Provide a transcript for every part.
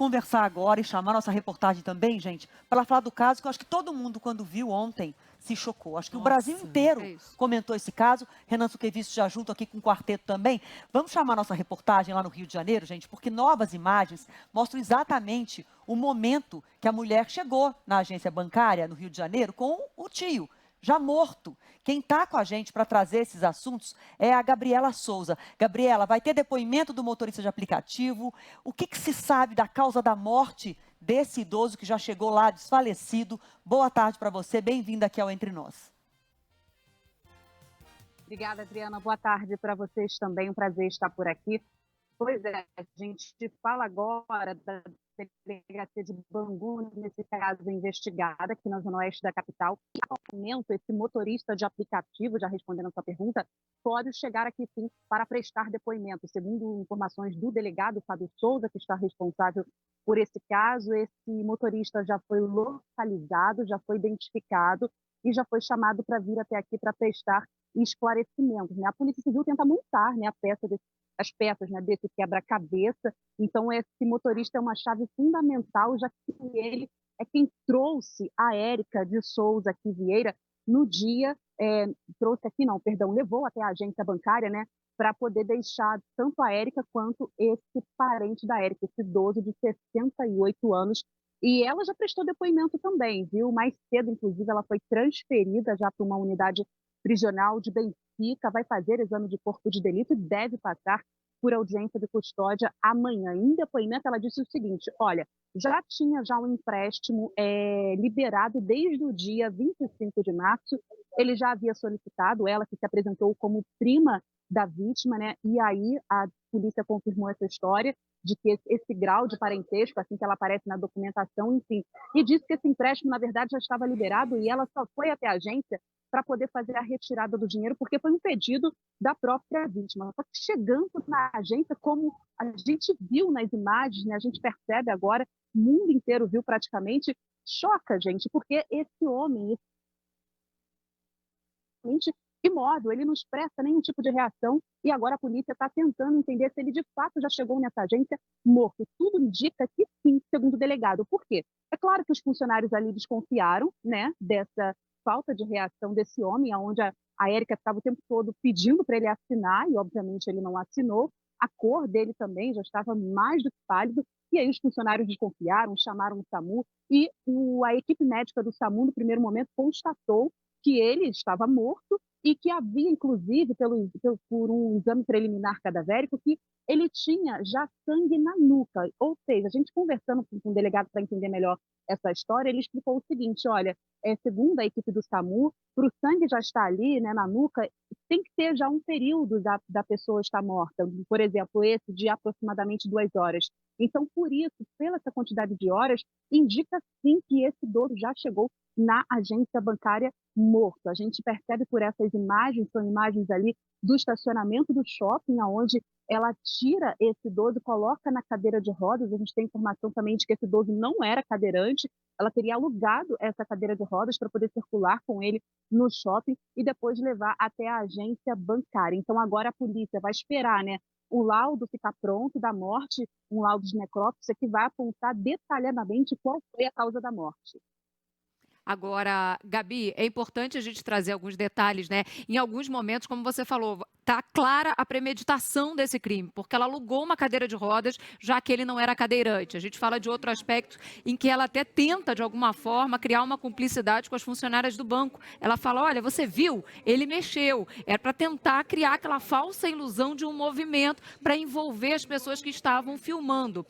conversar agora e chamar nossa reportagem também, gente, para ela falar do caso que eu acho que todo mundo, quando viu ontem, se chocou. Acho que o Brasil inteiro comentou esse caso. Renan Suquevicius já junto aqui com o quarteto também. Vamos chamar nossa reportagem lá no Rio de Janeiro, gente, porque novas imagens mostram exatamente o momento que a mulher chegou na agência bancária no Rio de Janeiro com o tio, já morto. Quem está com a gente para trazer esses assuntos é a Gabriela Souza. Gabriela, vai ter depoimento do motorista de aplicativo. O que se sabe da causa da morte desse idoso que já chegou lá desfalecido? Boa tarde para você, bem-vinda aqui ao Entre Nós. Obrigada, Adriana. Boa tarde para vocês também, um prazer estar por aqui. Pois é, a gente fala agora da delegacia de Bangu, nesse caso investigado aqui na zona oeste da capital. E, ao momento, esse motorista de aplicativo, já respondendo a sua pergunta, pode chegar aqui sim para prestar depoimento. Segundo informações do delegado Fábio Souza, que está responsável por esse caso, esse motorista já foi localizado, já foi identificado e já foi chamado para vir até aqui para prestar esclarecimentos. Né? A Polícia Civil tenta montar, né, as peças, né, desse quebra-cabeça. Então, esse motorista é uma chave fundamental, já que ele é quem trouxe a Érica de Souza aqui, Vieira, no dia, levou até a agência bancária, né, para poder deixar tanto a Érica quanto esse parente da Érica, esse idoso de 68 anos. E ela já prestou depoimento também, viu? Mais cedo, inclusive, ela foi transferida já para uma unidade prisional de Benfica, vai fazer exame de corpo de delito e deve passar por audiência de custódia amanhã. Em depoimento, ela disse o seguinte: olha, já tinha um empréstimo liberado desde o dia 25 de março, ele já havia solicitado, ela que se apresentou como prima da vítima, né? E aí a polícia confirmou essa história de que esse grau de parentesco, assim que ela aparece na documentação, enfim, e disse que esse empréstimo, na verdade, já estava liberado e ela só foi até a agência para poder fazer a retirada do dinheiro, porque foi um pedido da própria vítima. Só que chegando na agência, como a gente viu nas imagens, né, a gente percebe agora, o mundo inteiro viu praticamente, choca a gente, porque esse homem, imóvel, ele não expressa nenhum tipo de reação e agora a polícia está tentando entender se ele de fato já chegou nessa agência morto. Tudo indica que sim, segundo o delegado. Por quê? É claro que os funcionários ali desconfiaram, né, dessa falta de reação desse homem, onde a Érica estava o tempo todo pedindo para ele assinar e obviamente ele não assinou. A cor dele também já estava mais do que pálido e aí os funcionários desconfiaram, chamaram o SAMU e a equipe médica do SAMU no primeiro momento constatou que ele estava morto e que havia, inclusive, por um exame preliminar cadavérico, que ele tinha já sangue na nuca. Ou seja, a gente conversando com o delegado para entender melhor essa história, ele explicou o seguinte: olha, segundo a equipe do SAMU, para o sangue já estar ali, né, na nuca, tem que ter já um período da pessoa estar morta, por exemplo, esse de aproximadamente 2 horas. Então, por isso, pela essa quantidade de horas, indica sim que esse idoso já chegou na agência bancária morto. A gente percebe por essas imagens, são imagens ali do estacionamento do shopping, onde ela tira esse idoso, coloca na cadeira de rodas. A gente tem informação também de que esse idoso não era cadeirante, ela teria alugado essa cadeira de rodas para poder circular com ele no shopping e depois levar até a agência bancária. Então agora a polícia vai esperar, né, o laudo ficar pronto da morte, um laudo de necrópsia que vai apontar detalhadamente qual foi a causa da morte. Agora, Gabi, é importante a gente trazer alguns detalhes, né? Em alguns momentos, como você falou, está clara a premeditação desse crime, porque ela alugou uma cadeira de rodas, já que ele não era cadeirante. A gente fala de outro aspecto em que ela até tenta, de alguma forma, criar uma cumplicidade com as funcionárias do banco. Ela fala: olha, você viu? Ele mexeu. Era para tentar criar aquela falsa ilusão de um movimento para envolver as pessoas que estavam filmando.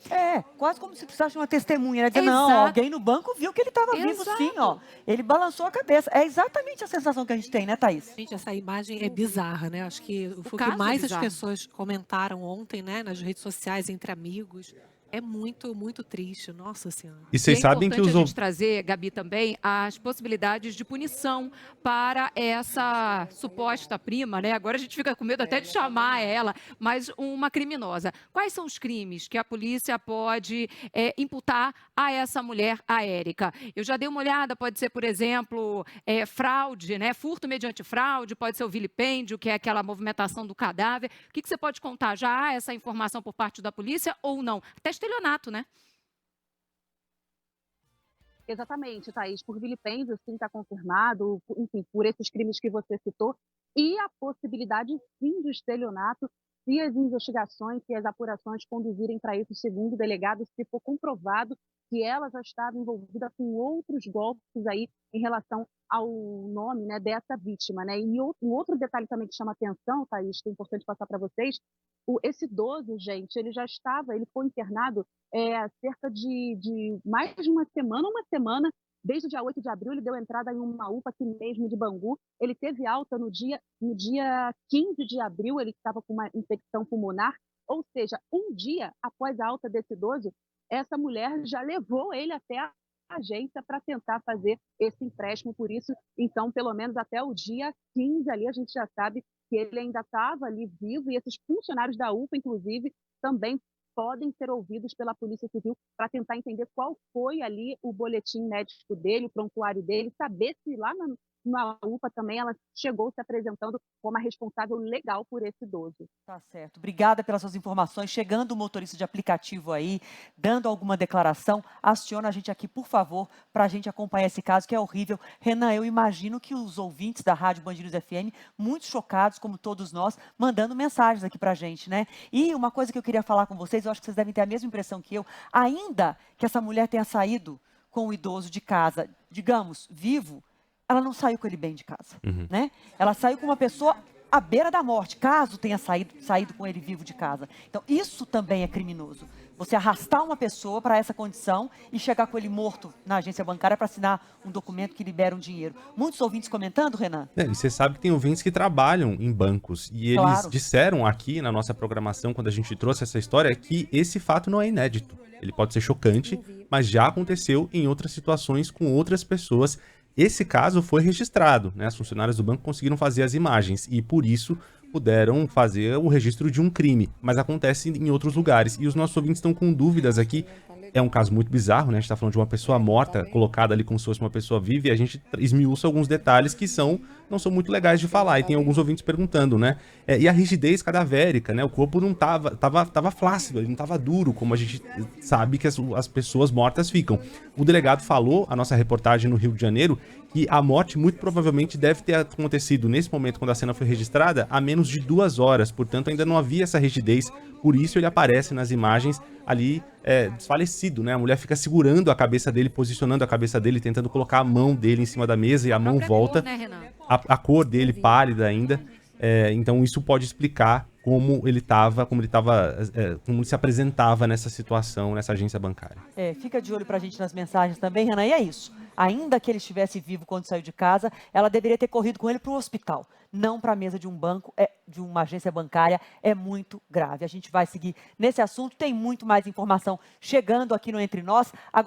Quase como se precisasse de uma testemunha, né? Dizer, não, alguém no banco viu que ele estava vivo sim, ó. Ele balançou a cabeça. É exatamente a sensação que a gente tem, né, Thaís? Gente, essa imagem é bizarra, né? Acho que foi o que mais as pessoas comentaram ontem, né, nas redes sociais, entre amigos. É muito, muito triste, nossa senhora. E vocês sabem que É importante a gente trazer, Gabi, também as possibilidades de punição para essa suposta prima, né? Agora a gente fica com medo até de chamar ela, mas uma criminosa. Quais são os crimes que a polícia pode imputar a essa mulher, a Érica? Eu já dei uma olhada, pode ser, por exemplo, fraude, né? Furto mediante fraude, pode ser o vilipêndio, que é aquela movimentação do cadáver. O que você pode contar? Já há essa informação por parte da polícia ou não? Até estelionato, né? Exatamente, Thaís, por vilipêndio, sim, está confirmado, enfim, por esses crimes que você citou, e a possibilidade, sim, de estelionato, se as investigações, se as apurações conduzirem para isso, segundo o delegado, se for comprovado que ela já estava envolvida com outros golpes aí em relação ao nome, né, dessa vítima, né? E um outro detalhe também que chama atenção, Thaís, que é importante passar para vocês, esse idoso, gente, ele foi internado há cerca de mais de uma semana, desde o dia 8 de abril, ele deu entrada em uma UPA aqui mesmo de Bangu, ele teve alta no dia 15 de abril, ele estava com uma infecção pulmonar, ou seja, um dia após a alta desse idoso, essa mulher já levou ele até a agência para tentar fazer esse empréstimo, por isso, então, pelo menos até o dia 15 ali, a gente já sabe que ele ainda estava ali vivo, e esses funcionários da UPA, inclusive, também podem ser ouvidos pela Polícia Civil para tentar entender qual foi ali o boletim médico dele, o prontuário dele, saber se lá na UPA também ela chegou se apresentando como a responsável legal por esse idoso. Tá certo. Obrigada pelas suas informações. Chegando o motorista de aplicativo aí, dando alguma declaração, aciona a gente aqui, por favor, para a gente acompanhar esse caso, que é horrível. Renan, eu imagino que os ouvintes da Rádio Band News FM, muito chocados, como todos nós, mandando mensagens aqui para a gente, né? E uma coisa que eu queria falar com vocês, eu acho que vocês devem ter a mesma impressão que eu, ainda que essa mulher tenha saído com o idoso de casa, digamos, vivo, ela não saiu com ele bem de casa, né? Ela saiu com uma pessoa à beira da morte, caso tenha saído com ele vivo de casa. Então, isso também é criminoso. Você arrastar uma pessoa para essa condição e chegar com ele morto na agência bancária para assinar um documento que libera um dinheiro. Muitos ouvintes comentando, Renan? E você sabe que tem ouvintes que trabalham em bancos. E eles disseram aqui na nossa programação, quando a gente trouxe essa história, que esse fato não é inédito. Ele pode ser chocante, mas já aconteceu em outras situações com outras pessoas. Esse caso foi registrado, né? As funcionárias do banco conseguiram fazer as imagens e, por isso, puderam fazer o registro de um crime. Mas acontece em outros lugares. E os nossos ouvintes estão com dúvidas aqui. É um caso muito bizarro, né? A gente tá falando de uma pessoa morta, colocada ali como se fosse uma pessoa viva, e a gente esmiuça alguns detalhes que não são muito legais de falar. E tem alguns ouvintes perguntando, né? E a rigidez cadavérica, né? O corpo não tava flácido, ele não tava duro, como a gente sabe que as pessoas mortas ficam. O delegado falou, a nossa reportagem no Rio de Janeiro, que a morte muito provavelmente deve ter acontecido nesse momento, quando a cena foi registrada, há menos de 2 horas. Portanto, ainda não havia essa rigidez. Por isso ele aparece nas imagens ali desfalecido, né? A mulher fica segurando a cabeça dele, posicionando a cabeça dele, tentando colocar a mão dele em cima da mesa e a mão volta. Cor, né, Renan? A cor dele pálida ainda. Então isso pode explicar como ele se apresentava nessa situação, nessa agência bancária. Fica de olho pra gente nas mensagens também, Renan, e é isso. Ainda que ele estivesse vivo quando saiu de casa, ela deveria ter corrido com ele para o hospital, não para a mesa de um banco, de uma agência bancária. É muito grave. A gente vai seguir nesse assunto, tem muito mais informação chegando aqui no Entre Nós. Agora,